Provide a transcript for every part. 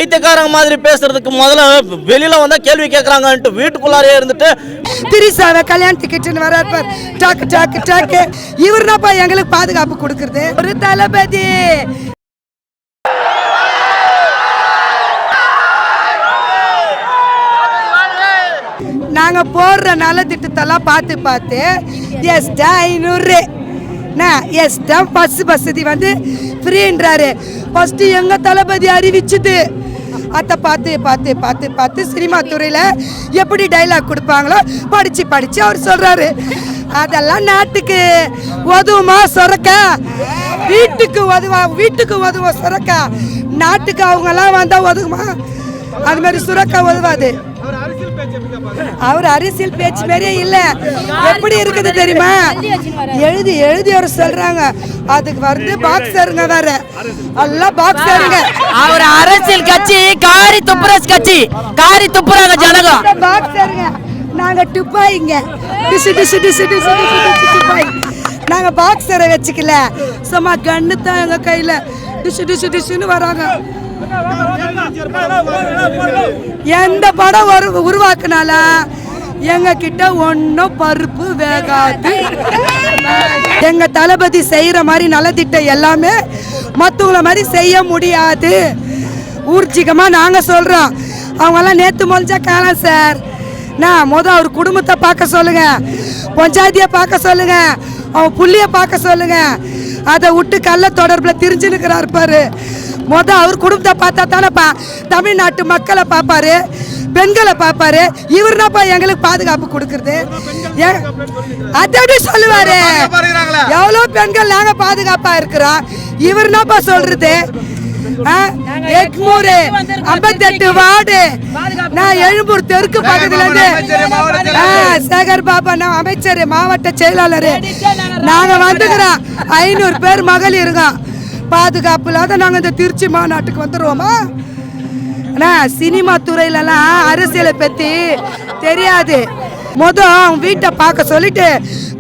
பைத்தியக்காரங்க மாதிரி பேசுறதுக்கு முதல்ல வெளியில வந்தா கேள்வி கேட்கறாங்கன்ட்டு வீட்டுக்குள்ளாரே இருந்துட்டு திரிசாவை கல்யாணத்துக்கிட்டு வராரு டாக்கு டாக்கு டாக்கு. இவர் தான்ப்பா எங்களுக்கு பாதுகாப்பு கொடுக்கறது. ஒரு தளபதி நாங்க போடுற நல்ல திட்டத்தெல்லாம் பார்த்து பார்த்து எஸ்டா 500 எஸ்டா பஸ் வசதி வந்து ஃப்ரீன்றாரு. ஃபர்ஸ்ட் எங்க தளபதி அறிவிச்சுது. அதை பார்த்து பார்த்து பார்த்து பார்த்து சினிமா துறையில் எப்படி டைலாக் கொடுப்பாங்களோ படித்து படித்து அவர் சொல்கிறாரு. அதெல்லாம் நாட்டுக்கு உதவுமா சொரக்கா? வீட்டுக்கு உதவ சொரக்கா. நாட்டுக்கு அவங்கெல்லாம் வந்தால் உதவுமா? அது மாதிரி சுரக்கா உதவாது. அவர் அரசியல் பேச்சு மாதிரியே இல்ல. எப்படி இருக்குது தெரியுமா? எழுதி எழுதி அவர் சொல்றாங்க. அதுக்கு வந்து பாக்ஸருங்க வேற எல்லாம் பாக்ஸருங்க. அவர் அரசியல் கட்சி காரி துப்புரஸ் கட்சி, காரி துப்புறாங்க ஜனகம். பாக்ஸருங்க நாங்க துப்பாயிங்க. டிஷு டிஷு டிஷு டிஷு டிஷு துப்பாய். நாங்க பாக்ஸரை வச்சுக்கல, சும்மா கண்ணு தான் எங்க கையில. டிஷு டிஷு டிஷுன்னு வராங்க. எந்த படம் உருவாக்குனாலும் எங்க கிட்ட ஒன்னும் பருப்பு வேகாது. எங்க தளபதி செய்யற மாதிரி நலத்திட்டம் எல்லாமே மற்றவங்கள மாதிரி செய்ய முடியாது. ஊர்ஜிகமா நாங்க சொல்றோம். அவங்க எல்லாம் நேத்து மொழிச்சா காலம் சார். நான் அவர் குடும்பத்தை பார்க்க சொல்லுங்க, பஞ்சாயத்திய பார்க்க சொல்லுங்க, அவன் புள்ளிய பார்க்க சொல்லுங்க. அதை விட்டு கள்ள தொடர்புல திரிஞ்சுன்னுக்கிறாரு பாரு. அவர் குடும்பத்தை பார்த்தா தானேப்பா தமிழ்நாட்டு மக்களை பார்ப்பாரு, பெண்களை பார்ப்பாரு. இவர் தான்ப்பா எங்களுக்கு பாதுகாப்பு கொடுக்கறது. அதை சொல்லுவாரு. எவ்வளோ பெண்கள் நாங்க பாதுகாப்பா இருக்கிறோம். இவர் தான்ப்பா சொல்றது. 58 வார்டு. நான் எழும்பூர் தெற்கு பக்கத்துல இருந்து சேகர் பாபா அமைச்சர், மாவட்ட செயலாளர். நாங்க வந்துக்கிறோம். 500 பேர் மகளிருங்க. பாதுகாப்பு இல்லாத நாங்கள் இந்த திருச்சி மாநாட்டுக்கு வந்துடுவோமா? சினிமா துறையிலலாம் அரசியலை பற்றி தெரியாது. அவன் வீட்டை பார்க்க சொல்லிட்டு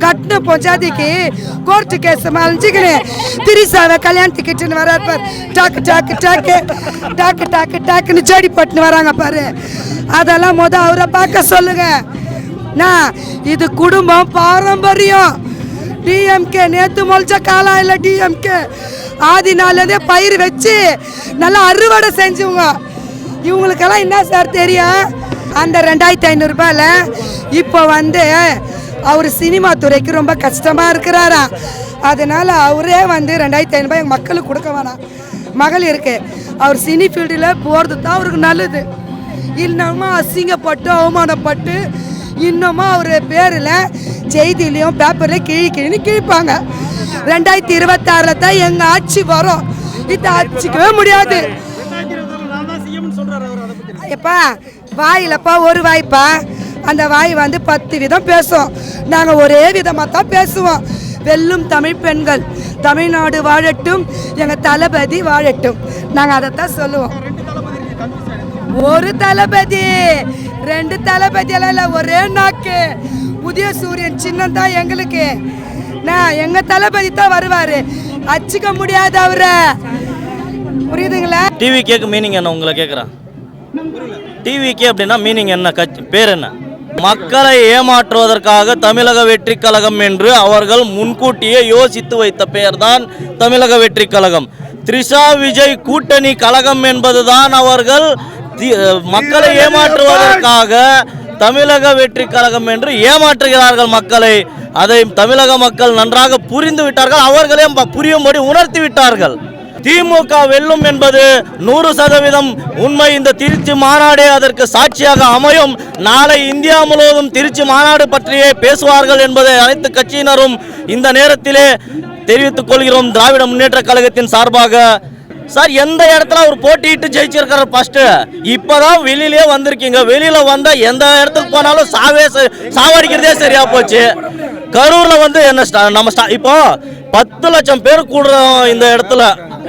கட்டின பஞ்சாதிக்கு கோர்ட்டு கேஸ் அழிஞ்சிக்கினேன். திரிசாவை கல்யாணத்துக்கிட்டு வராரு பாரு. டாக்கு டாக்கு டாக்கு டாக்கு டாக்கு டாக்குன்னு ஜோடி போட்டுன்னு வராங்க பாரு. அதெல்லாம் அவரை பார்க்க சொல்லுங்க. இது குடும்பம் பாரம்பரியம். டிஎம்கே நேத்து மொழிச்ச காலம் இல்லை. டிஎம்கே ஆதி நாள்லேருந்தே பயிர் வச்சு நல்லா அறுவடை செஞ்சுங்க. இவங்களுக்கெல்லாம் என்ன சார் தெரியும்? அந்த 2500 ரூபாயில் இப்போ வந்து அவர் சினிமா துறைக்கு ரொம்ப கஷ்டமாக இருக்கிறாரா. அதனால அவரே வந்து 2500 ரூபாய் எங்கள் மக்களுக்கு கொடுக்க வேணாம். மகளிருக்கு அவர் சினி ஃபீல்டில் போகிறது தான் அவருக்கு நல்லது. இன்னமும் அசிங்கப்பட்டு அவமானப்பட்டு இன்னமும் அவர் பேரில் செய்திலையும் பேப்பர்லையும் கிழின்னு கிழிப்பாங்க. 2026 தான் எங்க ஆட்சி வரும். இது ஆட்சிக்கவே முடியாது. எப்பா வாயிலப்பா ஒரு வாய்ப்பா, அந்த வாய் வந்து 10 விதம் பேசும். நாங்கள் ஒரே விதமாக தான் பேசுவோம். வெல்லும் தமிழ் பெண்கள், தமிழ்நாடு வாழட்டும், எங்கள் தளபதி வாழட்டும். நாங்கள் அதைத்தான் சொல்லுவோம். ஒரு தளபதி 2 தளபதி எல்லாம் இல்லை, ஒரே நாக்கு. புதிய சூரியன் சின்னம் தான் எங்களுக்கு. எங்க தளபதி தான் வருவாரு, அச்சுக்க முடியாது அவரை. புரியுதுங்களா? டிவிகேக்கு மீனிங் என்ன உங்களை கேட்குறேன்? டிவிகே அப்படின்னா மீனிங் என்ன? பேர் என்ன? மக்களை ஏமாற்றுவதற்காக தமிழக வெற்றி கழகம் என்று அவர்கள் முன்கூட்டியே யோசித்து வைத்த பெயர் தான் தமிழக வெற்றி கழகம். த்ரிஷா விஜய் கூட்டணி கழகம் என்பதுதான் அவர்கள் மக்களை ஏமாற்றுவதற்காக தமிழக வெற்றி கழகம் என்று ஏமாற்றுகிறார்கள் மக்களை. அதை தமிழக மக்கள் நன்றாக புரிந்து விட்டார்கள். அவர்களே புரியும்படி உணர்த்தி விட்டார்கள். திமுக வெல்லும் என்பது 100% உண்மை. இந்த திருச்சி மாநாடே அதற்கு சாட்சியாக அமையும். நாளை இந்தியா முழுவதும் திருச்சி மாநாடு பற்றியே பேசுவார்கள் என்பதை அனைத்து கட்சியினரும் இந்த நேரத்திலே தெரிவித்துக் கொள்கிறோம். திராவிட முன்னேற்ற கழகத்தின் சார்பாக சார், எந்த இடத்துல அவர் போட்டிட்டு ஜெயிச்சிருக்காரு? ஃபர்ஸ்ட் இப்பதான் வெளியிலே வந்திருக்கீங்க. வெளியில வந்தா எந்த இடத்துக்கு போனாலும் சாவடிக்கிறதே சரியா போச்சு. கரூர்ல வந்து என்ன நம்ம இப்போ 10 லட்சம் பேர் கூடுறோம் இந்த இடத்துல.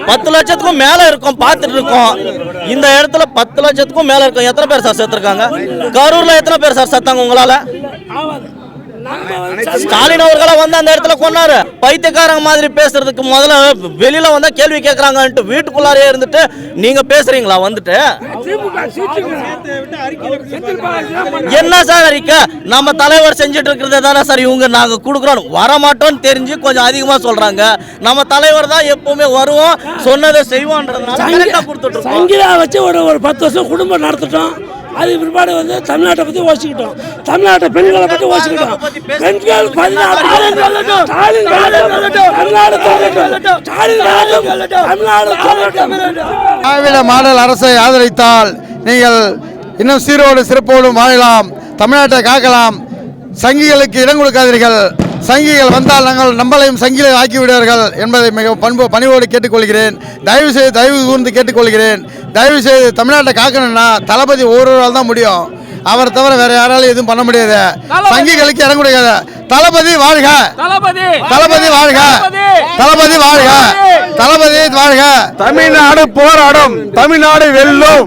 10 லட்சத்துக்கும் மேல இருக்கும், பார்த்துட்டு இருக்கோம். இந்த இடத்துல 10 லட்சத்துக்கும் மேல இருக்கும். எத்தனை பேர் சார் செத்துருக்காங்க? கரூர்ல எத்தனை பேர் சார் செத்தாங்க உங்களால? ஸ்டாலின் அவர்களா வந்து அந்த இடத்துல கொன்னாரு. பைத்தியக்காரங்க மாதிரி பேசுறதுக்கு முதல்ல வெளியில வந்தா கேள்வி கேட்கறாங்கன்ட்டு வீட்டுக்குள்ளாரே இருந்துட்டு நீங்க பேசுறீங்களா வந்துட்டு? என்ன சார் அறிக்கை? நம்ம தலைவர் செஞ்சுட்டு இருக்கிறது தானே சார் இவங்க நாங்க கொடுக்குறோம். வரமாட்டோம்னு தெரிஞ்சு கொஞ்சம் அதிகமா சொல்றாங்க. நம்ம தலைவர் தான் எப்பவுமே வருவோம், சொன்னதை செய்வோன்றதுனால கரெக்டா கொடுத்துட்டு இருக்கோம். சங்கிலா வச்சு ஒரு 10 வருஷம் குடும்பம் நடத்திட்டோம். அது பிற்பாடு வந்து தமிழ்நாட்டை பத்தி யோசிக்கிட்டோம், தமிழ்நாட்டை பெண்களை பத்தி யோசிக்கிட்டோம். பெண்கள் 14 திராவிட மாடல் அரசை ஆதரித்தால் நீங்கள் இன்னும் சீரோடு சிறப்போடும் வாழலாம், தமிழ்நாட்டை காக்கலாம். சங்கிகளுக்கு இடம் கொடுக்காதீர்கள். சங்கிகள் வந்தால் நாங்கள் நம்மளையும் சங்கிலை ஆக்கிவிடுவார்கள் என்பதை மிக பணிவோடு கேட்டுக்கொள்கிறேன். தயவு கூர்ந்து கேட்டுக்கொள்கிறேன். தயவு செய்து தமிழ்நாட்டை காக்கணும்னா தளபதி ஒருவரால் தான் முடியும். அவர் தவிர வேற யாராலும் எதுவும் பண்ண முடியாது. சங்கிகளுக்கு இடம் கொடுக்காத. தளபதி வாழ்க, தளபதி வாழ்க, தளபதி வாழ்க, தளபதி வாழ்க. தமிழ்நாடு போராடும், தமிழ்நாடு வெல்லும்.